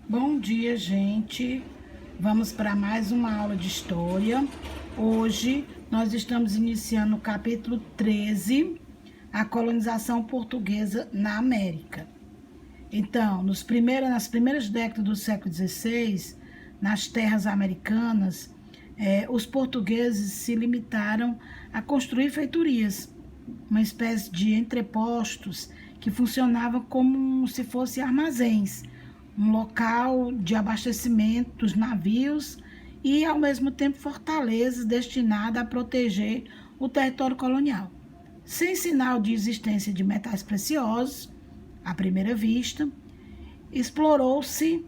Bom dia, gente. Vamos para mais uma aula de história. Hoje nós estamos iniciando o capítulo 13, a colonização portuguesa na América. Então, nas primeiras décadas do século XVI, nas terras americanas, os portugueses se limitaram a construir feitorias, uma espécie de entrepostos que funcionavam como se fossem armazéns, um local de abastecimento dos navios e, ao mesmo tempo, fortalezas destinadas a proteger o território colonial. Sem sinal de existência de metais preciosos, à primeira vista, explorou-se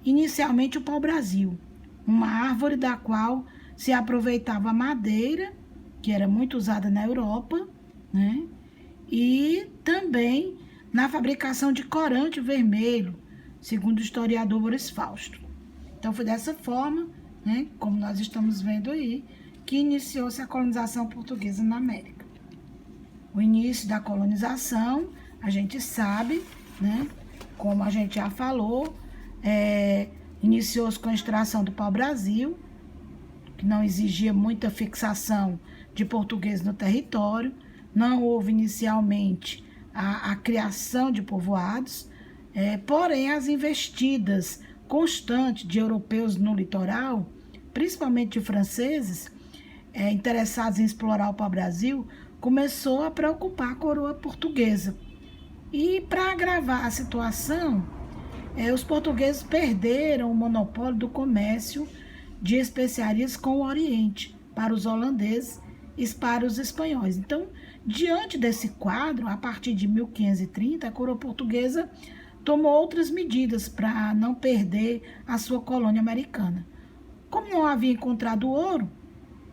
inicialmente o pau-brasil, uma árvore da qual se aproveitava a madeira, que era muito usada na Europa, né? E também na fabricação de corante vermelho, segundo o historiador Boris Fausto. Então foi dessa forma, né, como nós estamos vendo aí, que iniciou-se a colonização portuguesa na América. O início da colonização, a gente sabe, né, como a gente já falou, iniciou-se com a extração do pau-brasil, que não exigia muita fixação de português no território, não houve inicialmente a criação de povoados, porém as investidas constantes de europeus no litoral, principalmente de franceses, interessados em explorar o pau-brasil, começou a preocupar a coroa portuguesa. E para agravar a situação, os portugueses perderam o monopólio do comércio de especiarias com o Oriente para os holandeses e para os espanhóis. Então, diante desse quadro, a partir de 1530, a coroa portuguesa tomou outras medidas para não perder a sua colônia americana. Como não havia encontrado ouro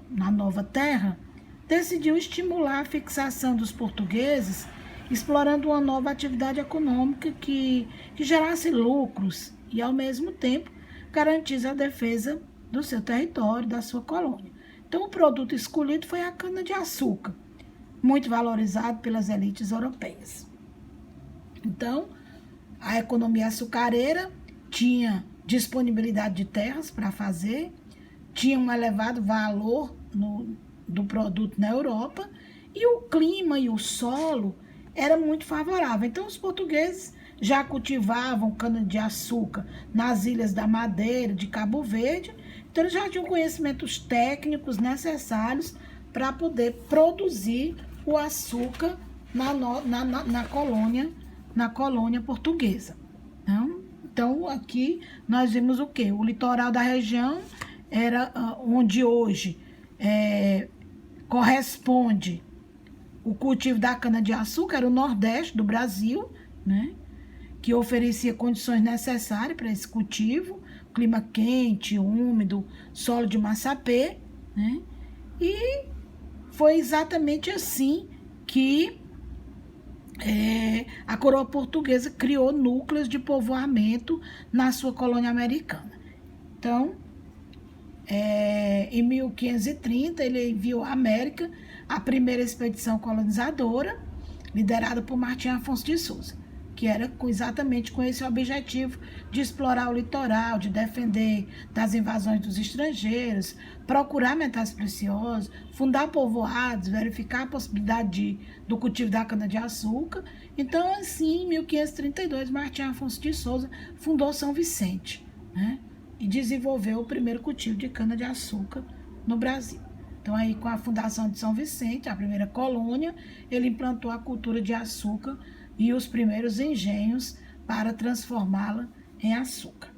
na nova terra, decidiu estimular a fixação dos portugueses, explorando uma nova atividade econômica que gerasse lucros e, ao mesmo tempo, garantisse a defesa do seu território, da sua colônia. Então, o produto escolhido foi a cana-de-açúcar, muito valorizado pelas elites europeias. Então, a economia açucareira tinha disponibilidade de terras para fazer, tinha um elevado valor do produto na Europa e o clima e o solo era muito favorável. Então, os portugueses já cultivavam cana-de-açúcar nas Ilhas da Madeira, de Cabo Verde, então eles já tinham conhecimentos técnicos necessários para poder produzir o açúcar na colônia portuguesa. Então, aqui nós vimos o quê? O litoral da região era onde hoje corresponde o cultivo da cana-de-açúcar, era o nordeste do Brasil, né? Que oferecia condições necessárias para esse cultivo, clima quente, úmido, solo de massapê, né? E foi exatamente assim que a coroa portuguesa criou núcleos de povoamento na sua colônia americana. Então, em 1530, ele enviou à América a primeira expedição colonizadora, liderada por Martim Afonso de Souza, que era exatamente com esse objetivo de explorar o litoral, de defender das invasões dos estrangeiros, procurar metais preciosos, fundar povoados, verificar a possibilidade do cultivo da cana-de-açúcar. Então, assim, em 1532, Martim Afonso de Souza fundou São Vicente, né? E desenvolveu o primeiro cultivo de cana-de-açúcar no Brasil. Então, aí, com a fundação de São Vicente, a primeira colônia, ele implantou a cultura de açúcar e os primeiros engenhos para transformá-la em açúcar.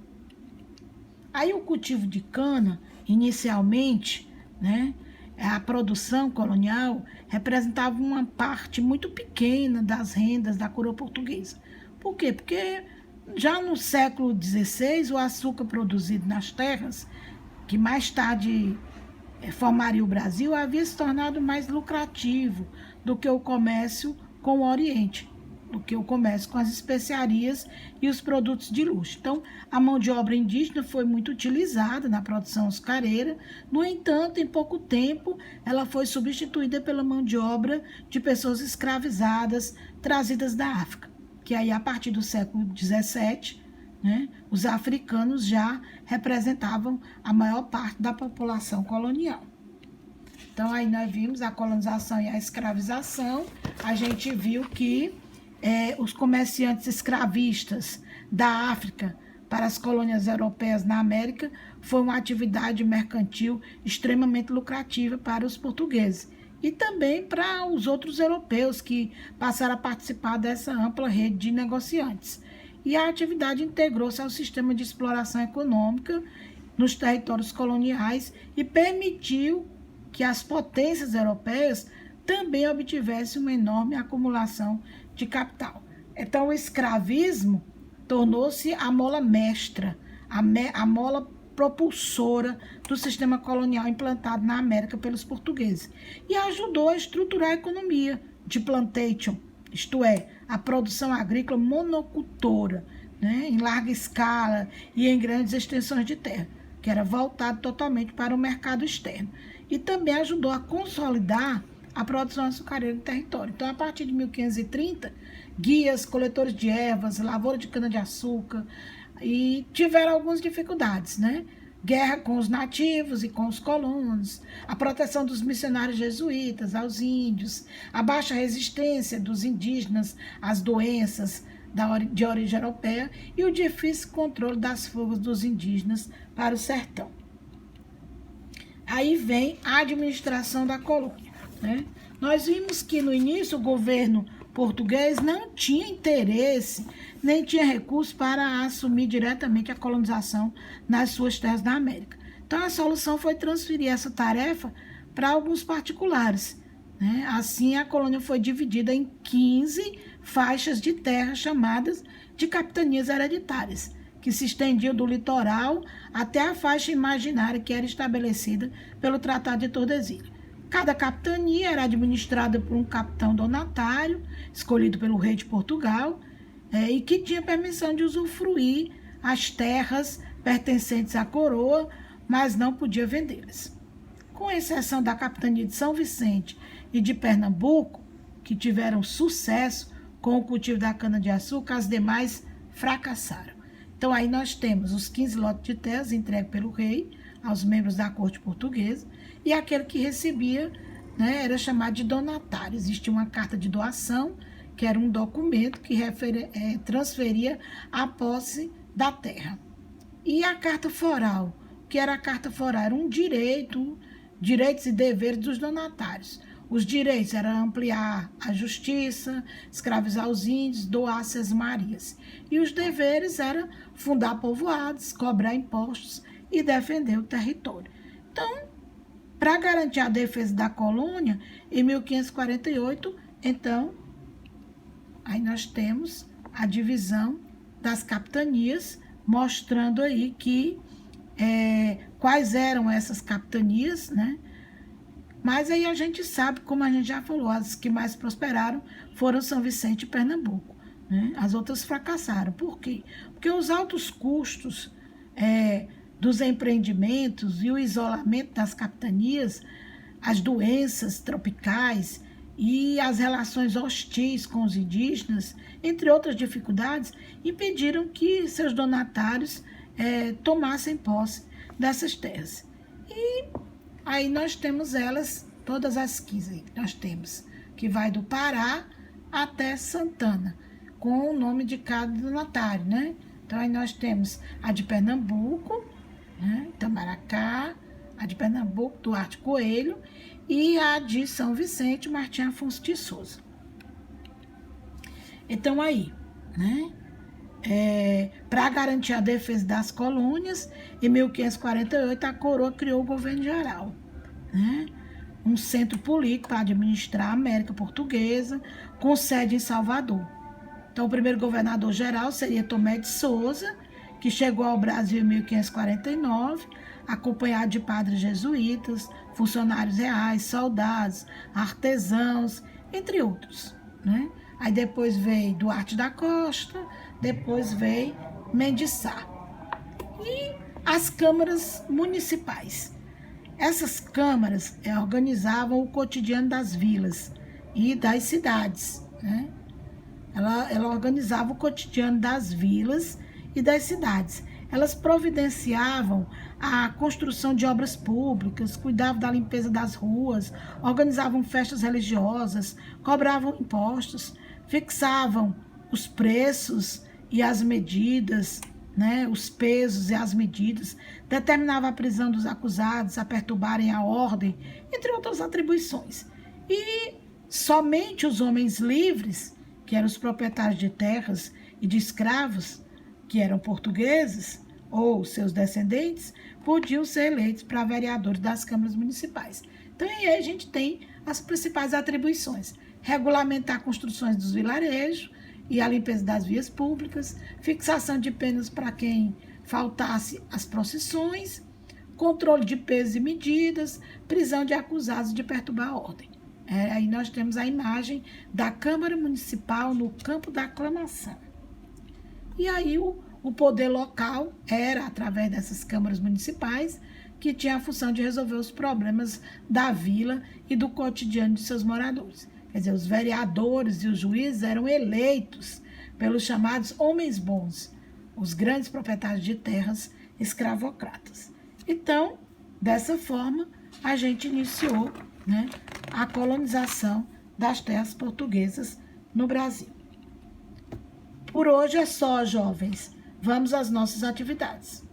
Aí o cultivo de cana, inicialmente, né, a produção colonial representava uma parte muito pequena das rendas da coroa portuguesa. Por quê? Porque já no século XVI, o açúcar produzido nas terras, que mais tarde formaria o Brasil, havia se tornado mais lucrativo do que o comércio com o Oriente, do que o comércio com as especiarias e os produtos de luxo. Então, a mão de obra indígena foi muito utilizada na produção açucareira. No entanto, em pouco tempo, ela foi substituída pela mão de obra de pessoas escravizadas trazidas da África, que aí, a partir do século XVII, né, os africanos já representavam a maior parte da população colonial. Então, aí nós vimos a colonização e a escravização. A gente viu que os comerciantes escravistas da África para as colônias europeias na América foi uma atividade mercantil extremamente lucrativa para os portugueses e também para os outros europeus que passaram a participar dessa ampla rede de negociantes. E a atividade integrou-se ao sistema de exploração econômica nos territórios coloniais e permitiu que as potências europeias também obtivessem uma enorme acumulação de capital. Então, o escravismo tornou-se a mola mestra, a mola propulsora do sistema colonial implantado na América pelos portugueses e ajudou a estruturar a economia de plantation, isto é, a produção agrícola monocultora, né, em larga escala e em grandes extensões de terra, que era voltado totalmente para o mercado externo. E também ajudou a consolidar a produção açucareira no território. Então, a partir de 1530, guias, coletores de ervas, lavoura de cana-de-açúcar, e tiveram algumas dificuldades, né? Guerra com os nativos e com os colonos, a proteção dos missionários jesuítas aos índios, a baixa resistência dos indígenas às doenças de origem europeia e o difícil controle das fugas dos indígenas para o sertão. Aí vem a administração da colônia, né? Nós vimos que no início o governo português não tinha interesse, nem tinha recursos para assumir diretamente a colonização nas suas terras da América. Então a solução foi transferir essa tarefa para alguns particulares, né? Assim a colônia foi dividida em 15 faixas de terra chamadas de capitanias hereditárias, que se estendiam do litoral até a faixa imaginária que era estabelecida pelo Tratado de Tordesilhas. Cada capitania era administrada por um capitão donatário, escolhido pelo rei de Portugal, e que tinha permissão de usufruir as terras pertencentes à coroa, mas não podia vendê-las. Com exceção da capitania de São Vicente e de Pernambuco, que tiveram sucesso com o cultivo da cana-de-açúcar, as demais fracassaram. Então, aí nós temos os 15 lotes de terras entregues pelo rei aos membros da corte portuguesa, e aquele que recebia, né, era chamado de donatário. Existia uma carta de doação, que era um documento que transferia a posse da terra. E a carta foral, que era a carta foral, era um direitos e deveres dos donatários. Os direitos eram ampliar a justiça, escravizar os índios, doar as marias. E os deveres eram fundar povoados, cobrar impostos e defender o território. Então, para garantir a defesa da colônia, em 1548, então, aí nós temos a divisão das capitanias, mostrando aí que quais eram essas capitanias, né? Mas aí a gente sabe, como a gente já falou, as que mais prosperaram foram São Vicente e Pernambuco, né? As outras fracassaram. Por quê? Porque os altos custos dos empreendimentos e o isolamento das capitanias, as doenças tropicais e as relações hostis com os indígenas, entre outras dificuldades, impediram que seus donatários tomassem posse dessas terras. E aí nós temos elas, todas as 15 nós temos, que vai do Pará até Santana, com o nome de cada donatário, né? Então aí nós temos a de Pernambuco, né? Itamaracá, a de Pernambuco, Duarte Coelho, e a de São Vicente, Martim Afonso de Souza. Então aí, né? Para garantir a defesa das colônias, em 1548 a coroa criou o governo geral, né? Um centro político para administrar a América Portuguesa, com sede em Salvador. Então o primeiro governador geral seria Tomé de Souza, que chegou ao Brasil em 1549, acompanhado de padres jesuítas, funcionários reais, soldados, artesãos, entre outros, né? Aí depois veio Duarte da Costa, depois veio Mendes Sá. E as câmaras municipais. Essas câmaras organizavam o cotidiano das vilas e das cidades, né? Ela organizava o cotidiano das vilas e das cidades. Elas providenciavam a construção de obras públicas, cuidavam da limpeza das ruas, organizavam festas religiosas, cobravam impostos, fixavam os preços e as medidas, né, os pesos e as medidas, determinava a prisão dos acusados a perturbarem a ordem, entre outras atribuições. E somente os homens livres, que eram os proprietários de terras e de escravos, que eram portugueses, ou seus descendentes, podiam ser eleitos para vereadores das câmaras municipais. Então, aí a gente tem as principais atribuições: regulamentar construções dos vilarejos e a limpeza das vias públicas, fixação de penas para quem faltasse às procissões, controle de pesos e medidas, prisão de acusados de perturbar a ordem. Aí nós temos a imagem da Câmara Municipal no campo da aclamação. E aí o poder local era, através dessas câmaras municipais, que tinha a função de resolver os problemas da vila e do cotidiano de seus moradores. Quer dizer, os vereadores e os juízes eram eleitos pelos chamados homens bons, os grandes proprietários de terras escravocratas. Então, dessa forma, a gente iniciou, né, a colonização das terras portuguesas no Brasil. Por hoje é só, jovens. Vamos às nossas atividades.